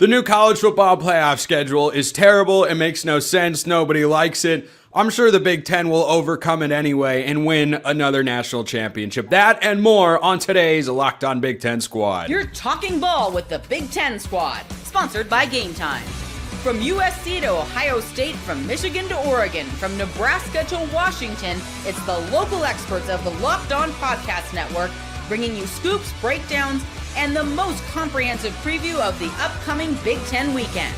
The new college football playoff schedule is terrible. It makes no sense. Nobody likes it. I'm sure the Big Ten will overcome it anyway and win another national championship. That and more on today's Locked On Big Ten Squad. You're talking ball with the Big Ten Squad, sponsored by Game Time. From USC to Ohio State, from Michigan to Oregon, from Nebraska to Washington, it's the local experts of the Locked On Podcast Network bringing you scoops, breakdowns, and the most comprehensive preview of the upcoming Big Ten weekend.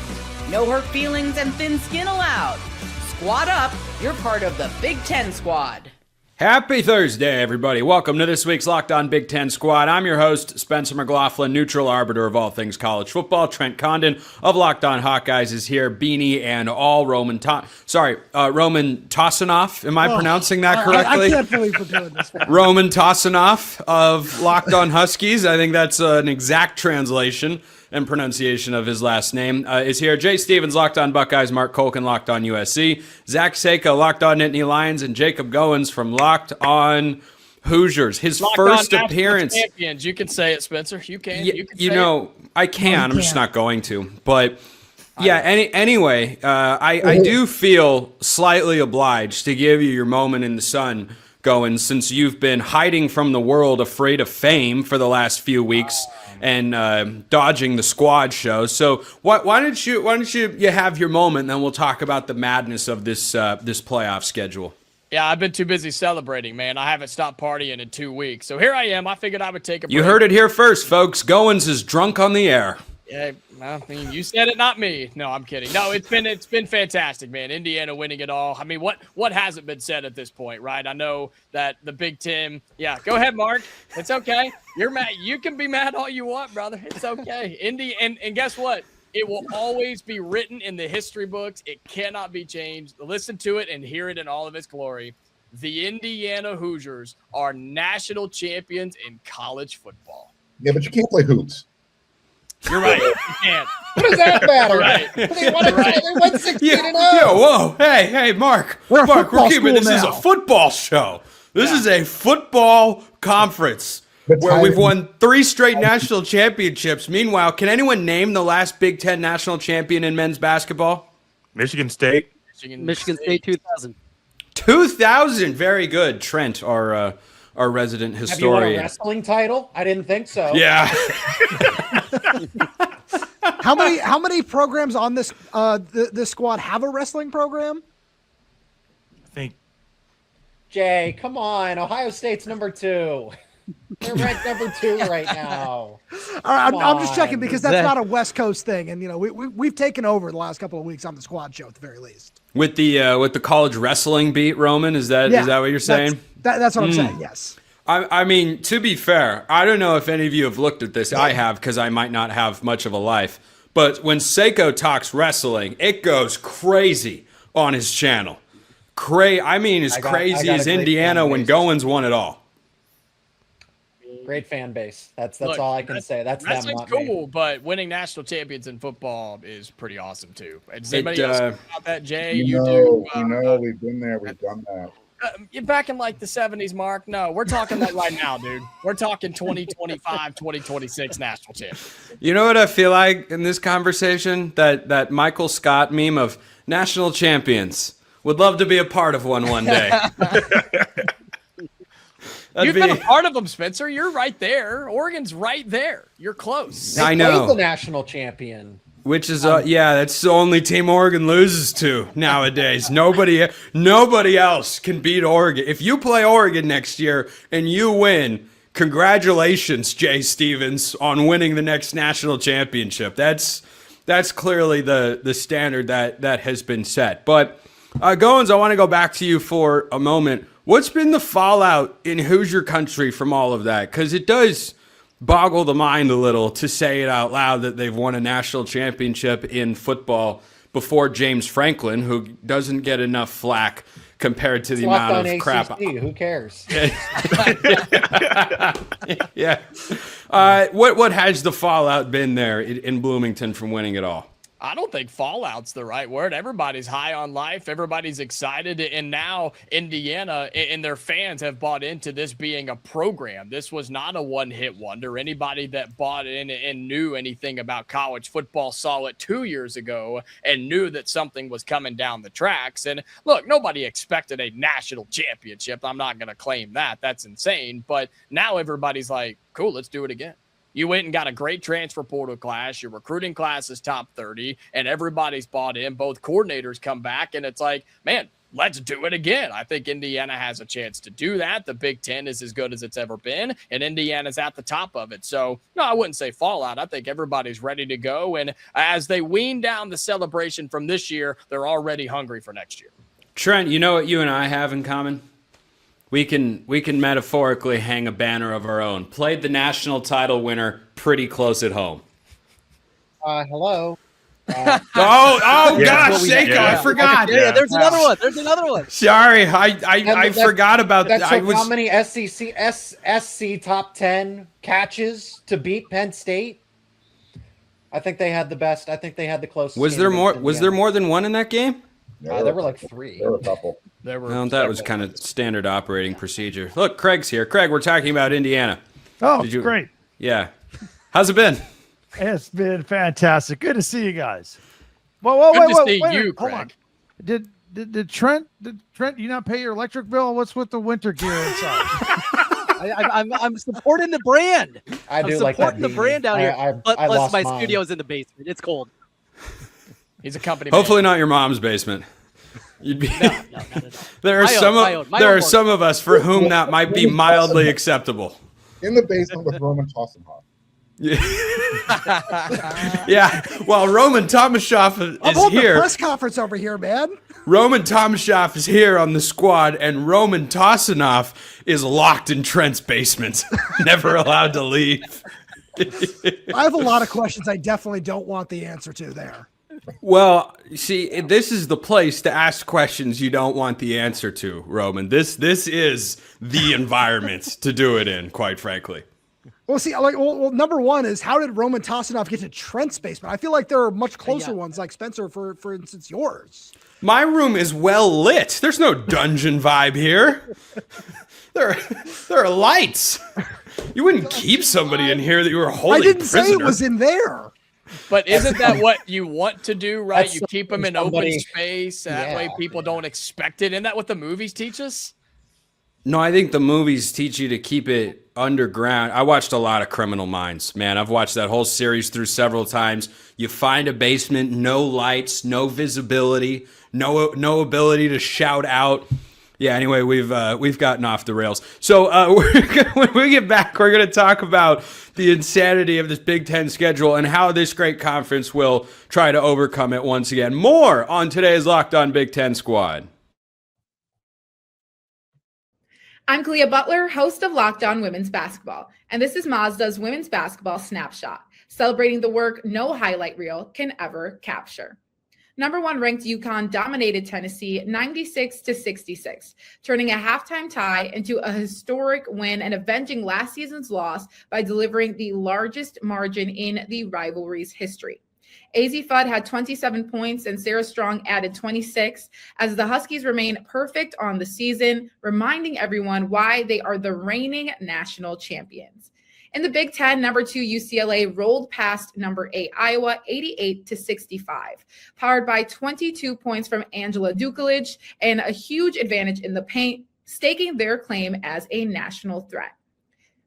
No hurt feelings and thin skin allowed. Squad up, you're part of the Big Ten Squad. Happy Thursday, everybody. Welcome to this week's Locked On Big Ten Squad. I'm your host, Spencer McLaughlin, neutral arbiter of all things college football. Trent Condon of Locked On Hawkeyes is here, beanie and all. Roman Tossinoff. Am I pronouncing that correctly? I can't believe we're doing this. Roman Tossinoff of Locked On Huskies. I think that's an exact translation and pronunciation of his last name, is here. Jay Stevens, Locked On Buckeyes. Mark Colkin, Locked On USC. Zach Seiko, Locked On Nittany Lions. And Jacob Goins from Locked On Hoosiers. His Locked first on appearance. Champions. You can say it, Spencer. You can. I can. I'm just not going to. But yeah, anyway, I do feel slightly obliged to give you your moment in the sun, Goins, since you've been hiding from the world, afraid of fame for the last few weeks. And dodging the squad show. So why don't you have your moment, and then we'll talk about the madness of this playoff schedule. Yeah, I've been too busy celebrating, man. I haven't stopped partying in 2 weeks. So here I am. I figured I would take a break. You heard it here first, folks. Goins is drunk on the air. Yeah, I mean, you said it, not me. No, I'm kidding. No, it's been fantastic, man. Indiana winning it all. I mean, what hasn't been said at this point, right? I know that the Big Ten. Yeah, go ahead, Mark. It's okay. You're mad. You can be mad all you want, brother. It's okay. Indy, and guess what? It will always be written in the history books. It cannot be changed. Listen to it and hear it in all of its glory. The Indiana Hoosiers are national champions in college football. Yeah, but you can't play hoops. You're right. You can't. What does that matter? Right. They won 16-0. Yeah, whoa, hey, Mark. We're keeping this is a football show. This is a football conference where we've won 3 straight national championships. Meanwhile, can anyone name the last Big Ten national champion in men's basketball? Michigan State. Michigan State 2000. 2000. Very good. Trent, our resident historian. Have you won a wrestling title? I didn't think so. Yeah. How many programs on this this squad have a wrestling program? I think. Jay, come on. Ohio State's number 2. They're ranked number 2 right now. All right, I'm just checking because that's not a West Coast thing, and we've taken over the last couple of weeks on the squad show at the very least. With the college wrestling beat, Roman, is that what you're saying? That's what I'm saying. Yes. I mean, to be fair, I don't know if any of you have looked at this. I have, because I might not have much of a life. But when Seiko talks wrestling, it goes crazy on his channel. As crazy as Indiana when Goins won it all. Great fan base. That's all I can say. That's them, wrestling's not cool, me. but winning national champions in football is pretty awesome too. Does anybody else know about that, Jay? We know, we've been there, we've done that. You're back in like the 70s, Mark. No, we're talking like right now, dude. We're talking 2025, 2026 national champions. You know what I feel like in this conversation? That Michael Scott meme of national champions. Would love to be a part of one day. You've been a part of them, Spencer. You're right there. Oregon's right there. You're close. They I know. played the national champion. Which is, that's the only team Oregon loses to nowadays. Nobody else can beat Oregon. If you play Oregon next year and you win, congratulations, Jay Stevens, on winning the next national championship. That's clearly the standard that has been set. But, Goins, I want to go back to you for a moment. What's been the fallout in Hoosier country from all of that? Because it does boggle the mind a little to say it out loud that they've won a national championship in football before James Franklin, who doesn't get enough flack compared to the amount of crap. Who cares? Yeah. What has the fallout been there in Bloomington from winning it all? I don't think fallout's the right word. Everybody's high on life. Everybody's excited. And now Indiana and their fans have bought into this being a program. This was not a one-hit wonder. Anybody that bought in and knew anything about college football saw it 2 years ago and knew that something was coming down the tracks. And look, nobody expected a national championship. I'm not going to claim that. That's insane. But now everybody's like, cool, let's do it again. You went and got a great transfer portal class. Your recruiting class is top 30, and everybody's bought in. Both coordinators come back, and it's like, man, let's do it again. I think Indiana has a chance to do that. The Big Ten is as good as it's ever been, and Indiana's at the top of it. So, no, I wouldn't say fallout. I think everybody's ready to go, and as they wean down the celebration from this year, they're already hungry for next year. Trent, you know what you and I have in common? We can metaphorically hang a banner of our own. Played the national title winner pretty close at home. Hello. Gosh, Seiko, I forgot. Yeah, there's another one. There's another one. Sorry, I forgot about that. That's how many SC top 10 catches to beat Penn State. I think they had the best. I think they had the closest. Was there more? Was there more than one in that game? There were like 3. There were a couple. Well, that was kind of standard operating procedure. Look, Craig's here. Craig, we're talking about Indiana. Oh, great. Yeah. How's it been? It's been fantastic. Good to see you guys. Wait, Good to see wait, you, hold Craig. on. Did Trent you not pay your electric bill? What's with the winter gear inside? I'm supporting the brand. I do like that. Supporting the brand out here. Plus, my studio's in the basement. It's cold. He's a company Hopefully man. not your mom's basement. You'd be. No, not at all. There are some of us for whom that might be mildly acceptable. In the basement with Roman Tossenhoff. Yeah. Well, Roman Tomashoff I'm is holding here. the press conference over here, man. Roman Tomashoff is here on the squad, and Roman Tossenhoff is locked in Trent's basement, never allowed to leave. I have a lot of questions I definitely don't want the answer to there. Well, see, this is the place to ask questions you don't want the answer to, Roman. This is the environment to do it in, quite frankly. Well, see, well, number one is how did Roman Tossenhoff get to Trent's basement? I feel like there are much closer ones, like Spencer, for instance, yours. My room is well lit. There's no dungeon vibe here. There are lights. You wouldn't keep somebody in here that you were holding I didn't prisoner. say it was in there. But isn't that what you want to do, right? That's You keep them in somebody- open space. That way people don't expect it. Isn't that what the movies teach us? No, I think the movies teach you to keep it underground. I watched a lot of Criminal Minds, man. I've watched that whole series through several times. You find a basement, no lights, no visibility, no ability to shout out. Yeah, anyway, we've gotten off the rails. So when we get back, we're going to talk about the insanity of this Big Ten schedule and how this great conference will try to overcome it once again. More on today's Locked On Big Ten Squad. I'm Kalia Butler, host of Locked On Women's Basketball, and this is Mazda's Women's Basketball Snapshot, celebrating the work no highlight reel can ever capture. Number 1 ranked UConn dominated Tennessee 96-66, turning a halftime tie into a historic win and avenging last season's loss by delivering the largest margin in the rivalry's history. AZ Fudd had 27 points and Sarah Strong added 26 as the Huskies remain perfect on the season, reminding everyone why they are the reigning national champions. In the Big Ten, number 2 UCLA rolled past number 8 Iowa 88-65, powered by 22 points from Angela Dukelich and a huge advantage in the paint, staking their claim as a national threat.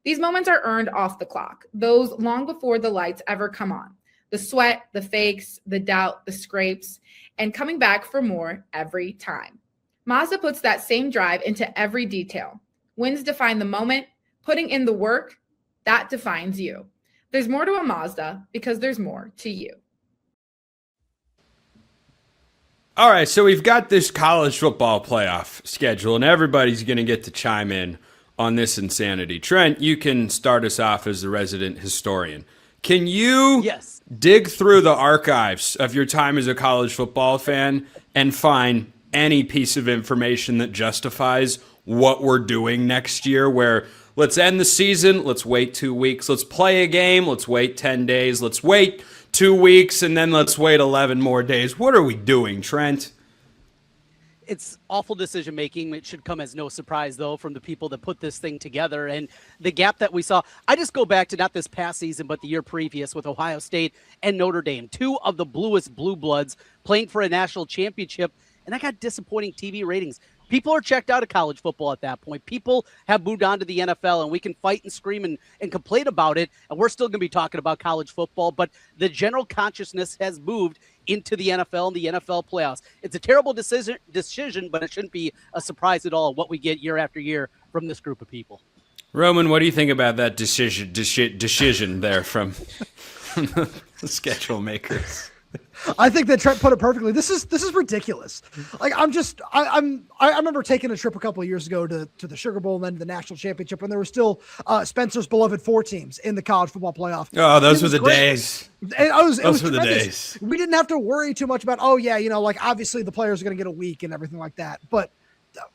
These moments are earned off the clock, those long before the lights ever come on. The sweat, the fakes, the doubt, the scrapes, and coming back for more every time. Mazda puts that same drive into every detail. Wins define the moment, putting in the work, that defines you. There's more to a Mazda because there's more to you. All right, so we've got this college football playoff schedule, and everybody's going to get to chime in on this insanity. Trent, you can start us off as the resident historian. Can you dig through the archives of your time as a college football fan and find any piece of information that justifies what we're doing next year, where let's end the season, let's wait 2 weeks, let's play a game, let's wait 10 days, let's wait 2 weeks and then let's wait 11 more days. What are we doing, Trent? It's awful decision making. It should come as no surprise, though, from the people that put this thing together. And the gap that we saw, I just go back to not this past season, but the year previous with Ohio State and Notre Dame, two of the bluest blue bloods playing for a national championship. And that got disappointing TV ratings. People are checked out of college football at that point. People have moved on to the NFL, and we can fight and scream and complain about it, and we're still going to be talking about college football, but the general consciousness has moved into the NFL and the NFL playoffs. It's a terrible decision, but it shouldn't be a surprise at all what we get year after year from this group of people. Roman, what do you think about that decision there from the schedule makers? I think that Trent put it perfectly. This is ridiculous. Like I remember taking a trip a couple of years ago to the Sugar Bowl and then the national championship, and there were still Spencer's beloved 4 teams in the college football playoff. Oh, those were the days. Those were the days. We didn't have to worry too much about, like obviously the players are going to get a week and everything like that. But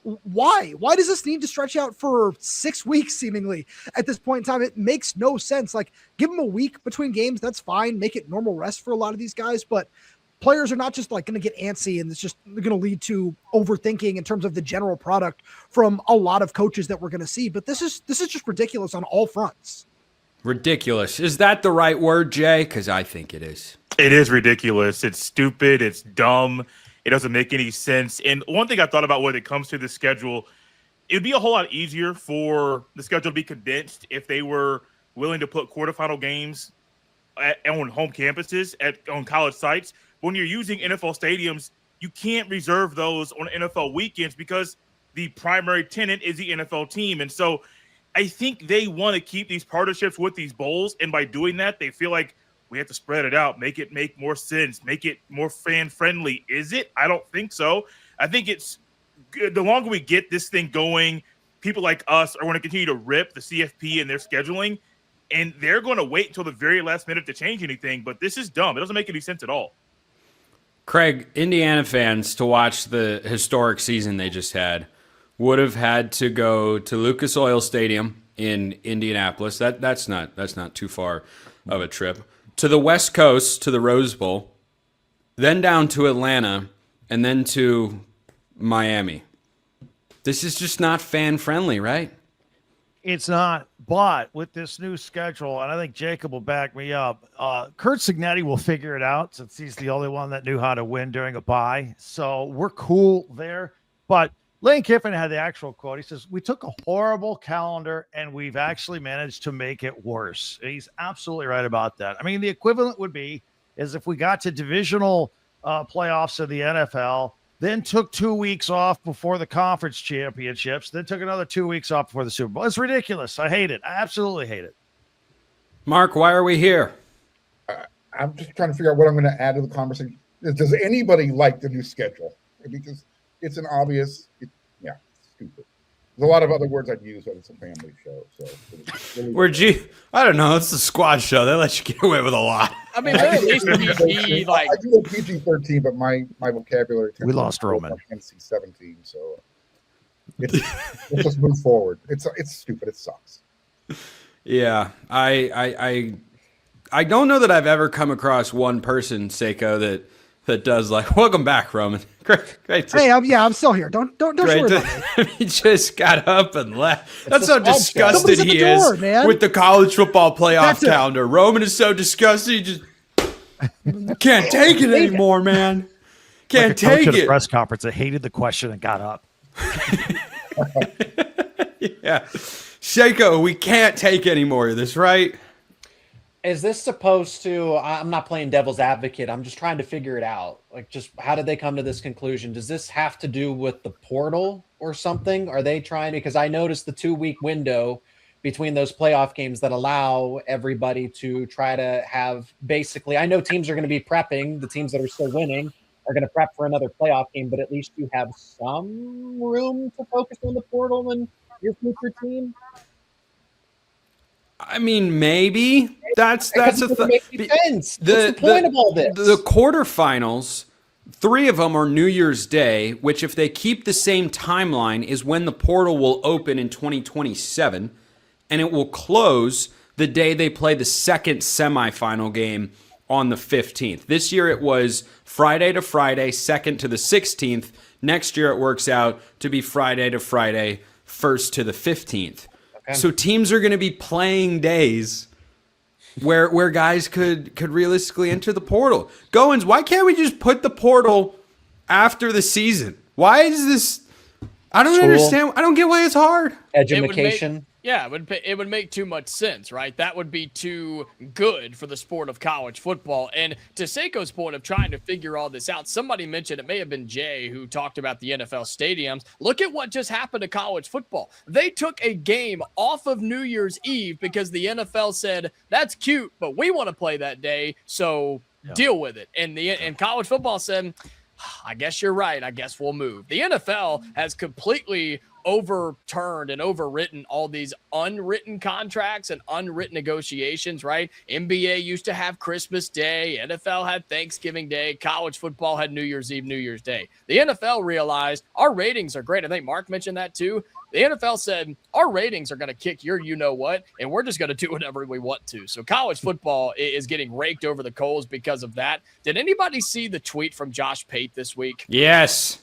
why does this need to stretch out for 6 weeks seemingly at this point in time? It makes no sense. Like, give them a week between games, that's fine. Make it normal rest for a lot of these guys, but players are not just like going to get antsy, and it's just going to lead to overthinking in terms of the general product from a lot of coaches that we're going to see. But this is just ridiculous on all fronts. Ridiculous. Is that the right word, Jay? Because I think it is. It is ridiculous. It's stupid. It's dumb. It doesn't make any sense. And one thing I thought about when it comes to the schedule, it would be a whole lot easier for the schedule to be condensed if they were willing to put quarterfinal games on home campuses on college sites. When you're using NFL stadiums, you can't reserve those on NFL weekends because the primary tenant is the NFL team. And so I think they want to keep these partnerships with these bowls. And by doing that, they feel like we have to spread it out, make it make more sense, make it more fan-friendly. Is it? I don't think so. I think it's good. The longer we get this thing going, people like us are going to continue to rip the CFP and their scheduling, and they're going to wait until the very last minute to change anything. But this is dumb. It doesn't make any sense at all. Craig, Indiana fans, to watch the historic season they just had, would have had to go to Lucas Oil Stadium in Indianapolis. That's not too far of a trip. To the West Coast, to the Rose Bowl, then down to Atlanta, and then to Miami. This is just not fan-friendly, right? It's not, but with this new schedule, and I think Jacob will back me up, Kurt Signetti will figure it out since he's the only one that knew how to win during a bye. So we're cool there. But Lane Kiffin had the actual quote. He says, we took a horrible calendar and we've actually managed to make it worse. And he's absolutely right about that. I mean, the equivalent would be is if we got to divisional playoffs of the NFL, then took 2 weeks off before the conference championships, then took another 2 weeks off before the Super Bowl. It's ridiculous. I hate it. I absolutely hate it. Mark, why are we here? I'm just trying to figure out what I'm going to add to the conversation. Does anybody like the new schedule? Because it's an obvious, stupid. There's a lot of other words I'd use, but it's a family show. So I don't know. It's a squad show. They let you get away with a lot. I mean, they're at least PG, like I do a PG-13, but my vocabulary. We lost Roman. NC-17, so let's just move forward. It's stupid. It sucks. Yeah, I don't know that I've ever come across one person, Seiko, that does like, welcome back, Roman. Great. Hey, I'm still here. Don't worry about me. He just got up and left. That's how disgusted he is man. with the college football playoff calendar. Roman is so disgusted, he just can't take it anymore, man. Can't take it. At a press conference, I hated the question and got up. Yeah. Seiko, we can't take any more of this, right? Is this supposed to, I'm not playing devil's advocate. I'm just trying to figure it out. Like, just how did they come to this conclusion? Does this have to do with the portal or something? Are they trying to, because I noticed the 2-week window between those playoff games that allow everybody to try to have basically, I know teams are going to be prepping. The teams that are still winning are going to prep for another playoff game, but at least you have some room to focus on the portal and your future team. I mean, maybe that's a sense. What's the point of all this? The quarterfinals, 3 of them are New Year's Day, which if they keep the same timeline is when the portal will open in 2027, and it will close the day they play the second semifinal game on the 15th. This year it was Friday to Friday, 2nd to the 16th. Next year it works out to be Friday to Friday, 1st to the 15th. Okay. So teams are going to be playing days where guys could realistically enter the portal. Goins, why can't we just put the portal after the season? Why is this? I don't understand. I don't get why it's hard. Education. It would make too much sense, right? That would be too good for the sport of college football. And to Seiko's point of trying to figure all this out, somebody mentioned, it may have been Jay who talked about the NFL stadiums. Look at what just happened to college football. They took a game off of New Year's Eve because the NFL said, that's cute, but we want to play that day, so deal with it. And college football said, I guess you're right. I guess we'll move. The NFL has completely overturned and overwritten all these unwritten contracts and unwritten negotiations, right? NBA used to have Christmas Day. NFL had Thanksgiving Day. College football had New Year's Eve, New Year's Day. The NFL realized our ratings are great. I think Mark mentioned that too. The NFL said our ratings are going to kick your you-know-what, and we're just going to do whatever we want to. So college football is getting raked over the coals because of that. Did anybody see the tweet from Josh Pate this week? Yes.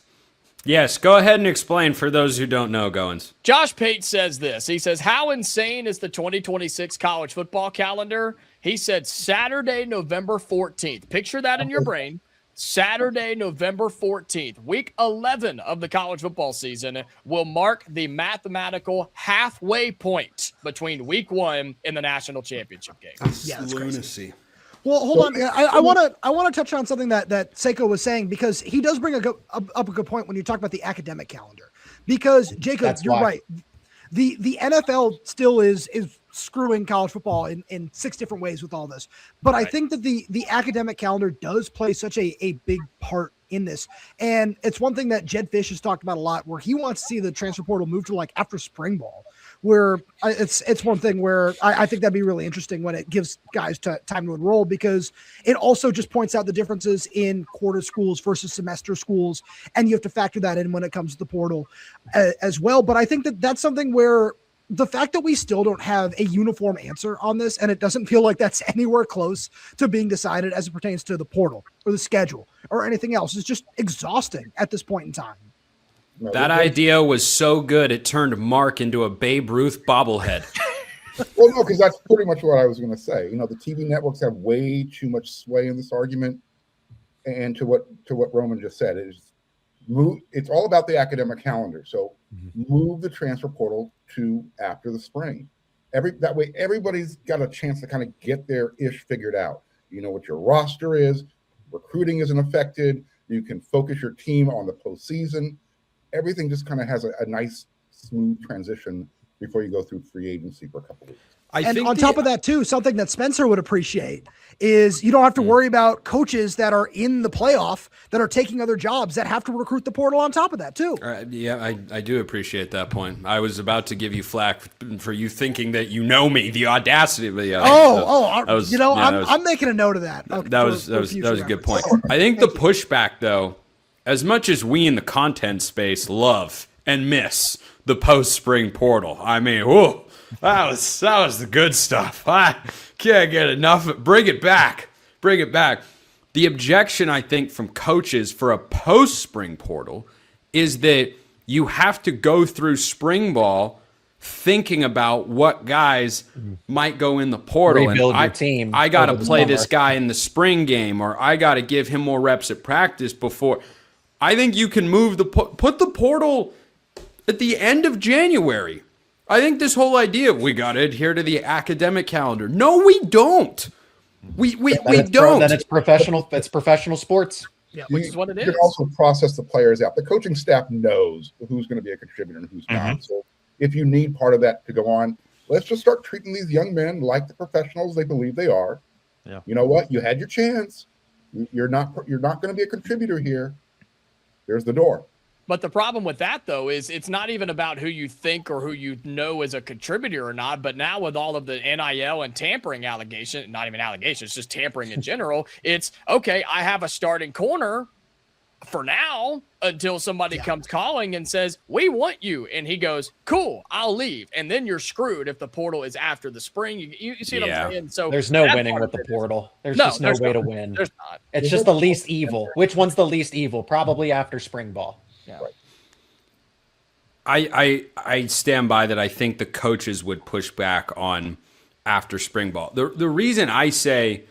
Yes, go ahead and explain for those who don't know, Goins. Josh Pate says this. He says, how insane is the 2026 college football calendar? He said Saturday, November 14th. Picture that in your brain. Saturday, November 14th, week 11 of the college football season will mark the mathematical halfway point between week 1 and the national championship game. Yeah, that's lunacy. Crazy. Well, hold on. I want to touch on something that Seiko was saying, because he does bring up a good point when you talk about the academic calendar. Because Jacob, you're right. The NFL still is screwing college football in 6 different ways with all this. But I think that the academic calendar does play such a big part in this. And it's one thing that Jed Fish has talked about a lot, where he wants to see the transfer portal move to like after spring ball, where it's one thing where I think that'd be really interesting when it gives guys time to enroll, because it also just points out the differences in quarter schools versus semester schools. And you have to factor that in when it comes to the portal as well. But I think that that's something where the fact that we still don't have a uniform answer on this, and it doesn't feel like that's anywhere close to being decided as it pertains to the portal or the schedule or anything else, is just exhausting at this point in time. That idea was so good, it turned Mark into a Babe Ruth bobblehead. Well, no, because that's pretty much what I was going to say. You know, the TV networks have way too much sway in this argument. And to what Roman just said, it's all about the academic calendar. So move the transfer portal to after the spring. That way, everybody's got a chance to kind of get their ish figured out. You know what your roster is, recruiting isn't affected. You can focus your team on the postseason. Everything just kind of has a nice, smooth transition before you go through free agency for a couple of weeks. And on top of that, too, something that Spencer would appreciate is you don't have to worry about coaches that are in the playoff that are taking other jobs that have to recruit the portal on top of that, too. Yeah, I do appreciate that point. I was about to give you flack for you thinking that you know me, the audacity of the. I'm making a note of that. That was a good point. I think the pushback, though, as much as we in the content space love and miss the post-spring portal, I mean, whoa. That was the good stuff. I can't get enough. Bring it back. Bring it back. The objection, I think, from coaches for a post-spring portal is that you have to go through spring ball thinking about what guys might go in the portal. Rebuild your team. I got to play this guy in the spring game, or I got to give him more reps at practice before. I think you can put the portal at the end of January. I think this whole idea of we got to adhere to the academic calendar. No, we don't. We don't. Then it's professional. It's professional sports. Yeah, which is what it is. You can also process the players out. The coaching staff knows who's going to be a contributor and who's not. So if you need part of that to go on, let's just start treating these young men like the professionals they believe they are. Yeah. You know what? You had your chance. You're not going to be a contributor here. There's the door. But the problem with that, though, is it's not even about who you think or who you know is a contributor or not. But now with all of the NIL and tampering allegations, not even allegations, just tampering in general, it's, okay, I have a starting corner. for now, until somebody comes calling and says, we want you. And he goes, cool, I'll leave. And then you're screwed if the portal is after the spring. You see what I'm saying? So there's no winning with the portal. There's just no way to win. There's not. It's just the least evil. Which one's the least evil? Probably after spring ball. Yeah. I stand by that. I think the coaches would push back on after spring ball. The reason I say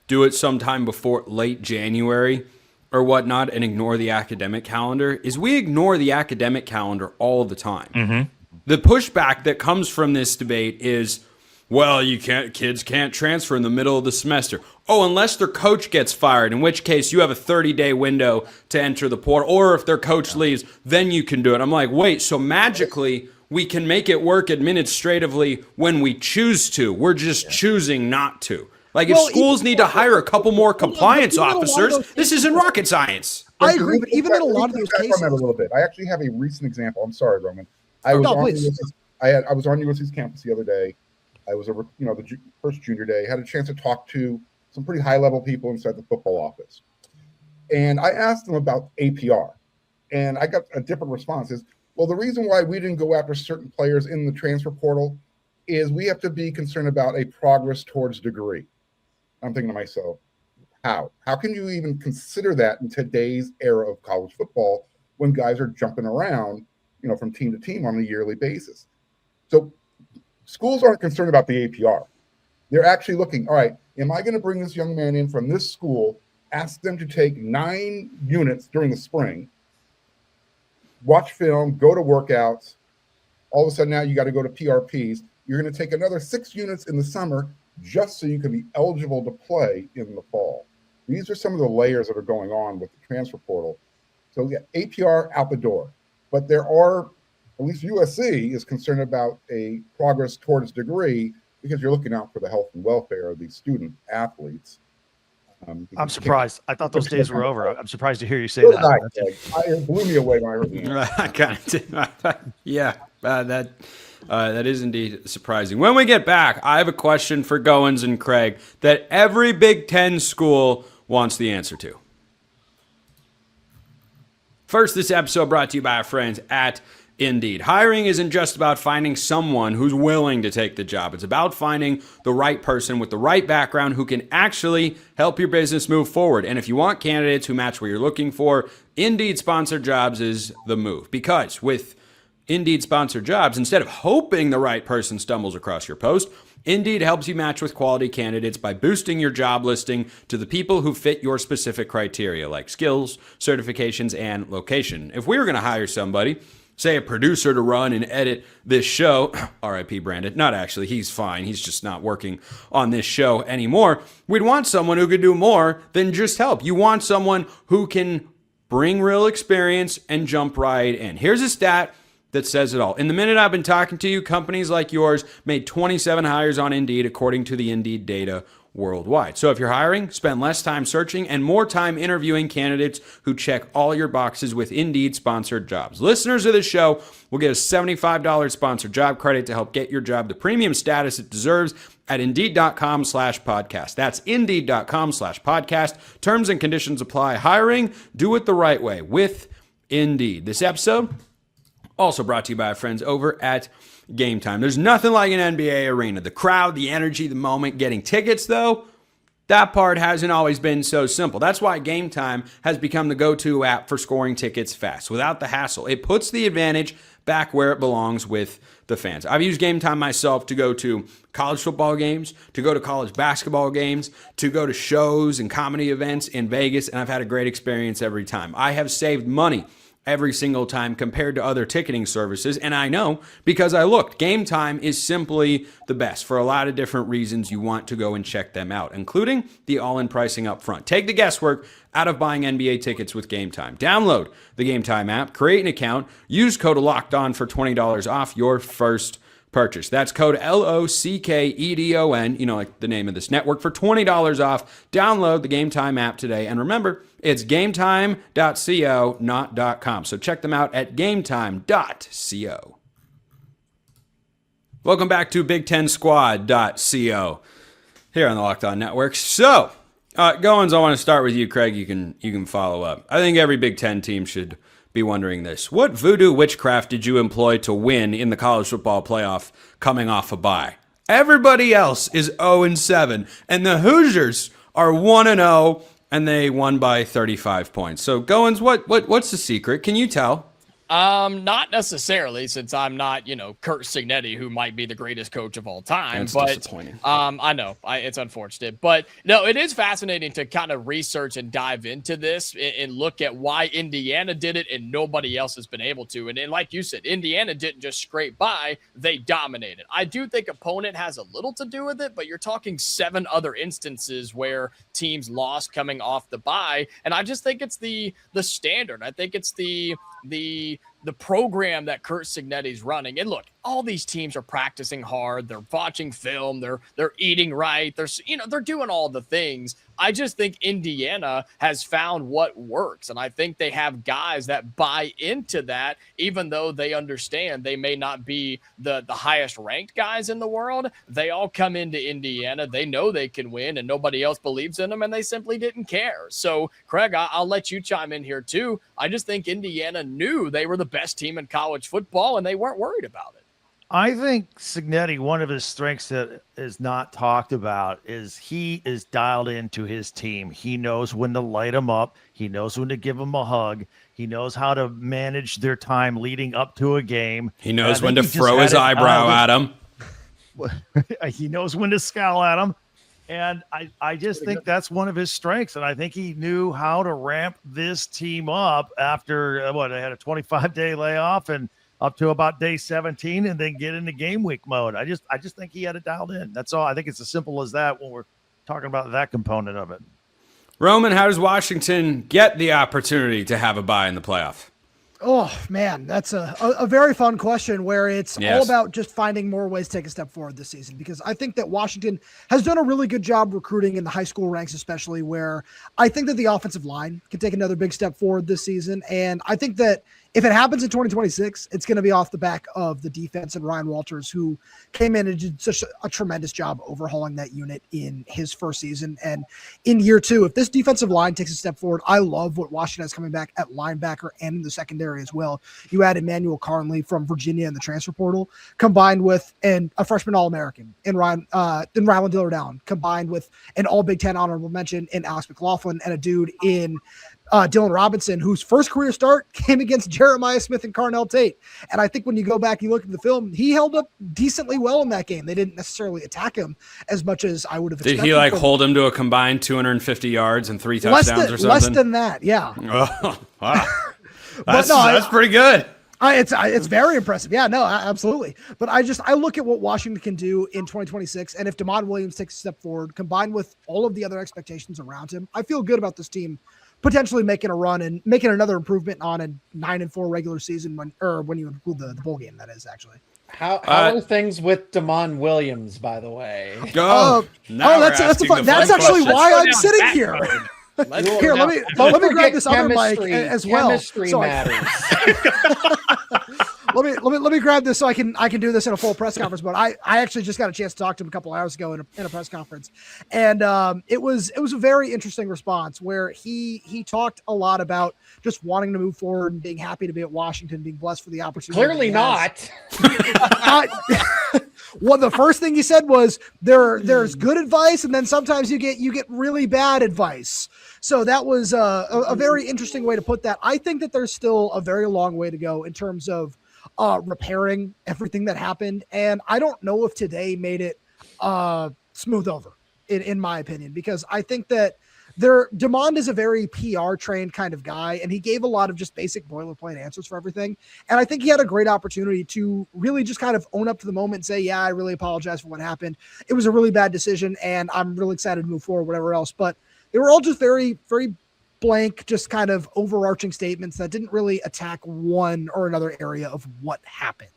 do it sometime before late January or whatnot and ignore the academic calendar is we ignore the academic calendar all the time. Mm-hmm. The pushback that comes from this debate is, well, kids can't transfer in the middle of the semester. Oh, unless their coach gets fired, in which case you have a 30-day window to enter the portal. Or if their coach leaves, then you can do it. I'm like, wait, so magically we can make it work administratively when we choose to. We're just choosing not to. Like, if schools need to hire a couple more compliance officers, this isn't rocket science. I agree, but even in a lot of those cases, a little bit. I actually have a recent example. I'm sorry, Roman. I was on USC's campus the other day. I was over, the first junior day. Had a chance to talk to some pretty high-level people inside the football office, and I asked them about APR, and I got a different response. Is, well, the reason why we didn't go after certain players in the transfer portal is we have to be concerned about a progress towards degree. I'm thinking to myself, how can you even consider that in today's era of college football when guys are jumping around, from team to team on a yearly basis? So schools aren't concerned about the APR. They're actually looking, all right, am I going to bring this young man in from this school, ask them to take 9 units during the spring, watch film, go to workouts. All of a sudden now you got to go to PRPs. You're going to take another 6 units in the summer just so you can be eligible to play in the fall. These are some of the layers that are going on with the transfer portal. So yeah, APR out the door. But there are, at least USC is concerned about a progress towards degree because you're looking out for the health and welfare of these student athletes. I'm surprised. I thought those days were over. I'm surprised to hear you say that. It blew me away when I heard the answer. Yeah, that is indeed surprising. When we get back, I have a question for Goins and Craig that every Big Ten school wants the answer to. First, this episode brought to you by our friends at Indeed. Hiring isn't just about finding someone who's willing to take the job. It's about finding the right person with the right background who can actually help your business move forward. And if you want candidates who match what you're looking for, Indeed Sponsored Jobs is the move. Because with Indeed Sponsored Jobs, instead of hoping the right person stumbles across your post, Indeed helps you match with quality candidates by boosting your job listing to the people who fit your specific criteria, like skills, certifications, and location. If we were going to hire somebody, say a producer to run and edit this show, RIP Brandon, not actually, he's fine, he's just not working on this show anymore, we'd want someone who could do more than just help. You want someone who can bring real experience and jump right in. Here's a stat that says it all. In the minute I've been talking to you, companies like yours made 27 hires on Indeed, according to the Indeed data worldwide. So if you're hiring, spend less time searching and more time interviewing candidates who check all your boxes with Indeed Sponsored Jobs. Listeners of the show will get a $75 sponsored job credit to help get your job the premium status it deserves at Indeed.com/podcast. That's Indeed.com/podcast. Terms and conditions apply. Hiring, do it the right way with Indeed. This episode also brought to you by our friends over at Game Time. There's nothing like an NBA arena. The crowd, the energy, the moment. Getting tickets, though, that part hasn't always been so simple. That's why Game Time has become the go-to app for scoring tickets fast, without the hassle. It puts the advantage back where it belongs with the fans. I've used Game Time myself to go to college football games, to go to college basketball games, to go to shows and comedy events in Vegas, and I've had a great experience every time. I have saved money every single time compared to other ticketing services. And I know because I looked. Game Time is simply the best for a lot of different reasons. You want to go and check them out, including the all-in pricing up front. Take the guesswork out of buying NBA tickets with Game Time. Download the Game Time app, create an account, use code LOCKEDON for $20 off your first purchase. That's code LOCKEDON, like the name of this network, for $20 off. Download the Game Time app today. And remember, it's gametime.co, not .com. So check them out at gametime.co. Welcome back to Big Ten Squad.co here on the Locked On Network. So, Goins, I want to start with you, Craig. You can follow up. I think every Big Ten team should be wondering this. What voodoo witchcraft did you employ to win in the college football playoff coming off a bye? Everybody else is 0-7, and the Hoosiers are 1-0, and they won by 35 points. So, Goins, what's the secret? Can you tell? Not necessarily, since I'm not, Kurt Signetti, who might be the greatest coach of all time. That's disappointing. I know it's unfortunate, but no, it is fascinating to kind of research and dive into this and look at why Indiana did it and nobody else has been able to. And like you said, Indiana didn't just scrape by; they dominated. I do think opponent has a little to do with it, but you're talking 7 other instances where teams lost coming off the bye, and I just think it's the standard. I think it's the program that Kurt Signetti's running. And look, all these teams are practicing hard. They're watching film. They're eating right. They're doing all the things. I just think Indiana has found what works. And I think they have guys that buy into that, even though they understand they may not be the highest ranked guys in the world. They all come into Indiana. They know they can win and nobody else believes in them, and they simply didn't care. So, Craig, I'll let you chime in here too. I just think Indiana knew they were the best team in college football and they weren't worried about it. I think Signetti, one of his strengths that is not talked about is he is dialed into his team. He knows when to light them up. He knows when to give them a hug. He knows how to manage their time leading up to a game. He knows when to throw his eyebrow at him. He knows when to scowl at him. And I just think that's one of his strengths. And I think he knew how to ramp this team up after, they had a 25-day layoff and up to about day 17 and then get into game week mode. I just think he had it dialed in. That's all. I think it's as simple as that when we're talking about that component of it. Roman, how does Washington get the opportunity to have a bye in the playoff? Oh, man, that's a very fun question where it's all about just finding more ways to take a step forward this season, because I think that Washington has done a really good job recruiting in the high school ranks, especially where I think that the offensive line can take another big step forward this season. And I think that if it happens in 2026, it's going to be off the back of the defense and Ryan Walters, who came in and did such a tremendous job overhauling that unit in his first season. And in year 2, if this defensive line takes a step forward, I love what Washington has coming back at linebacker and in the secondary as well. You add Emmanuel Carnley from Virginia in the transfer portal, combined with a freshman All-American in Ryland Diller-Down, combined with an All-Big Ten honorable mention in Alex McLaughlin, and a dude in Dylan Robinson, whose first career start came against Jeremiah Smith and Carnell Tate. And I think when you go back, you look at the film, he held up decently well in that game. They didn't necessarily attack him as much as I would have expected. Did he hold him to a combined 250 yards and 3 touchdowns or something? Less than that, yeah. Oh, wow. That's pretty good. It's very impressive. Yeah, no, absolutely. But I look at what Washington can do in 2026, and if DeMond Williams takes a step forward, combined with all of the other expectations around him, I feel good about this team potentially making a run and making another improvement on a 9-4 regular season when you include the bowl game. That is actually. How are things with DeMond Williams, by the way? That's actually why I'm sitting here. Here, let me grab this other mic as well. Chemistry matters. Let me grab this so I can do this in a full press conference. But I actually just got a chance to talk to him a couple hours ago in a press conference, and it was a very interesting response where he talked a lot about just wanting to move forward and being happy to be at Washington, being blessed for the opportunity. Clearly not. Well, the first thing he said was there's good advice, and then sometimes you get really bad advice. So that was a very interesting way to put that. I think that there's still a very long way to go in terms of repairing everything that happened. And I don't know if today made it smooth over, in my opinion, because I think that DeMond is a very PR trained kind of guy, and he gave a lot of just basic boilerplate answers for everything. And I think he had a great opportunity to really just kind of own up to the moment and say, yeah, I really apologize for what happened. It was a really bad decision, and I'm really excited to move forward, whatever else. But they were all just very, very blank, just kind of overarching statements that didn't really attack one or another area of what happened.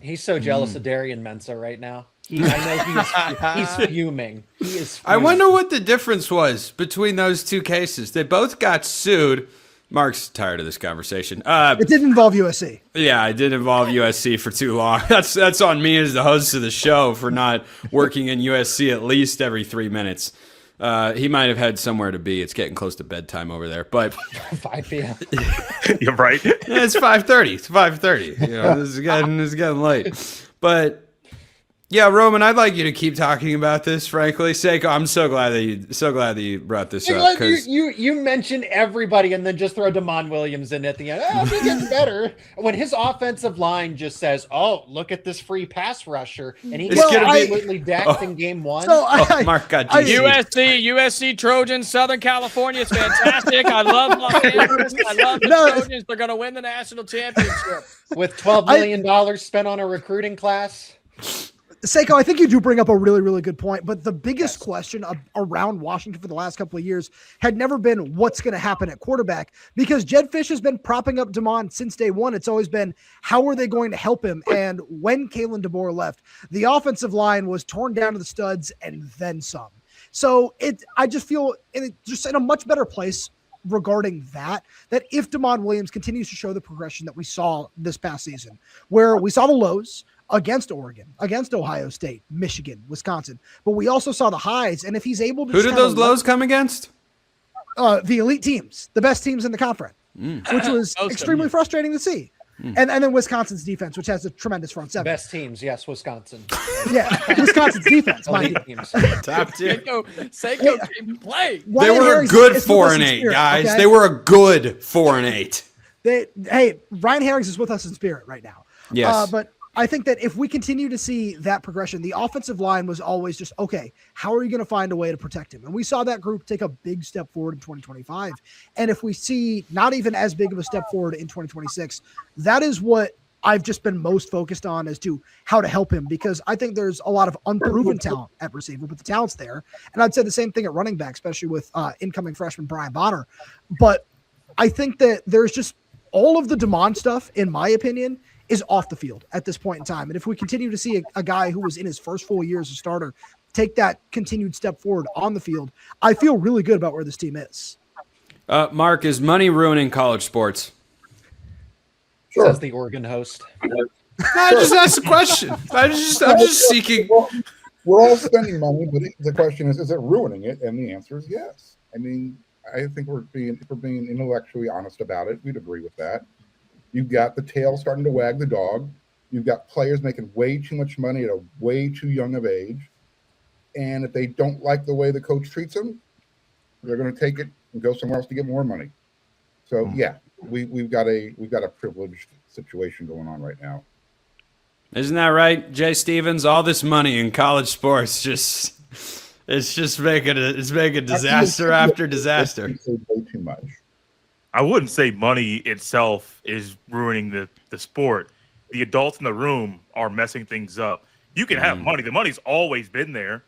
He's so jealous of Darian Mensah right now. I know he's fuming. He is fuming. I wonder what the difference was between those two cases. They both got sued. Mark's tired of this conversation. It didn't involve USC. Yeah, it did involve USC for too long. That's on me as the host of the show for not working in USC at least every 3 minutes. He might have had somewhere to be. It's getting close to bedtime over there, but 5 p.m. You're right. it's 5:30. It's 5:30. This is getting late. But yeah, Roman, I'd like you to keep talking about this. Frankly, Seiko, I'm so glad that you brought this up. You mention everybody and then just throw Damon Williams in at the end. Oh, he gets better when his offensive line just says, "Oh, look at this free pass rusher," and he gets absolutely decked in game one. So Mark got USC Trojans, Southern California. It's fantastic. I love Los Angeles. I love the Trojans. They're going to win the national championship with $12 million spent on a recruiting class. Seiko, I think you do bring up a really, really good point. But the biggest question around Washington for the last couple of years had never been what's going to happen at quarterback, because Jed Fish has been propping up Damon since day one. It's always been, how are they going to help him? And when Kalen DeBoer left, the offensive line was torn down to the studs and then some. So I just feel just in a much better place regarding that if Damon Williams continues to show the progression that we saw this past season, where we saw the lows against Oregon, against Ohio State, Michigan, Wisconsin, but we also saw the highs. And if he's able to, who did those lows come against? The elite teams, the best teams in the conference, which was extremely frustrating to see. And then Wisconsin's defense, which has a tremendous front seven. Best teams, yes, Wisconsin. Yeah, Wisconsin's defense, mind you. Top tier. Seiko can play. They were a good 4-8, guys. Okay? They were a good 4-8. Hey, Ryan Herrings is with us in spirit right now. Yes. But I think that if we continue to see that progression, the offensive line was always just, okay, how are you going to find a way to protect him? And we saw that group take a big step forward in 2025. And if we see not even as big of a step forward in 2026, that is what I've just been most focused on as to how to help him, because I think there's a lot of unproven talent at receiver, but the talent's there. And I'd say the same thing at running back, especially with incoming freshman Brian Bonner. But I think that there's just all of the Damon stuff, in my opinion, is off the field at this point in time. And if we continue to see a guy who was in his first full year as a starter take that continued step forward on the field, I feel really good about where this team is. Mark, is money ruining college sports? Sure. Says the Oregon host. I just asked a question. I'm just seeking. Well, we're all spending money, but the question is it ruining it? And the answer is yes. I mean, I think if we're being intellectually honest about it, we'd agree with that. You've got the tail starting to wag the dog. You've got players making way too much money at a way too young of age. And if they don't like the way the coach treats them, they're going to take it and go somewhere else to get more money. So yeah, we've got a privileged situation going on right now. Isn't that right, Jay Stevens? All this money in college sports it's just making disaster after disaster. Way too much. I wouldn't say money itself is ruining the sport. The adults in the room are messing things up. You can have money. The money's always been there,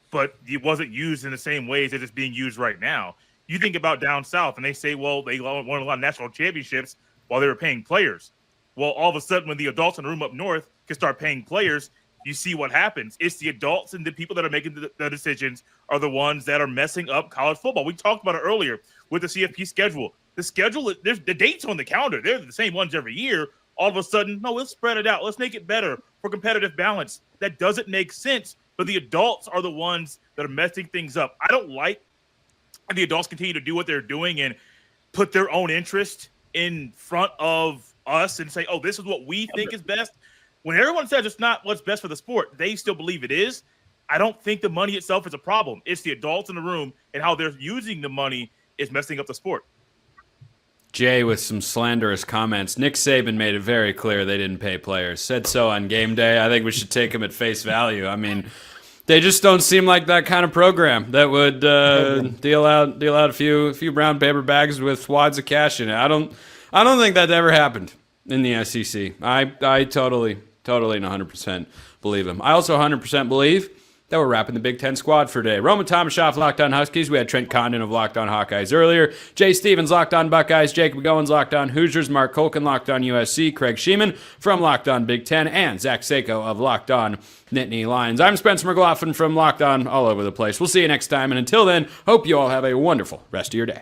but it wasn't used in the same ways that it's being used right now. You think about down south, and they say, well, they won a lot of national championships while they were paying players. Well, all of a sudden, when the adults in the room up north can start paying players, you see what happens. It's the adults and the people that are making the decisions are the ones that are messing up college football. We talked about it earlier with the CFP schedule. The schedule, there's the dates on the calendar. They're the same ones every year. All of a sudden, no, let's spread it out. Let's make it better for competitive balance. That doesn't make sense. But the adults are the ones that are messing things up. I don't like the adults continue to do what they're doing and put their own interest in front of us and say, oh, this is what we think is best. When everyone says it's not what's best for the sport, they still believe it is. I don't think the money itself is a problem. It's the adults in the room and how they're using the money is messing up the sport. Jay with some slanderous comments. Nick Saban made it very clear they didn't pay players. Said so on game day. I think we should take him at face value. I mean, they just don't seem like that kind of program that would deal out a few brown paper bags with wads of cash in it. I don't think that ever happened in the SEC. I totally and 100% believe him. I also 100% believe that we're wrapping the Big Ten squad for today. Roman Tomashoff, Locked On Huskies. We had Trent Condon of Locked On Hawkeyes earlier. Jay Stevens, Locked On Buckeyes. Jacob Goins, Locked On Hoosiers. Mark Colkin, Locked On USC. Craig Sheeman from Locked On Big Ten. And Zach Seiko of Locked On Nittany Lions. I'm Spencer McLaughlin from Locked On all over the place. We'll see you next time. And until then, hope you all have a wonderful rest of your day.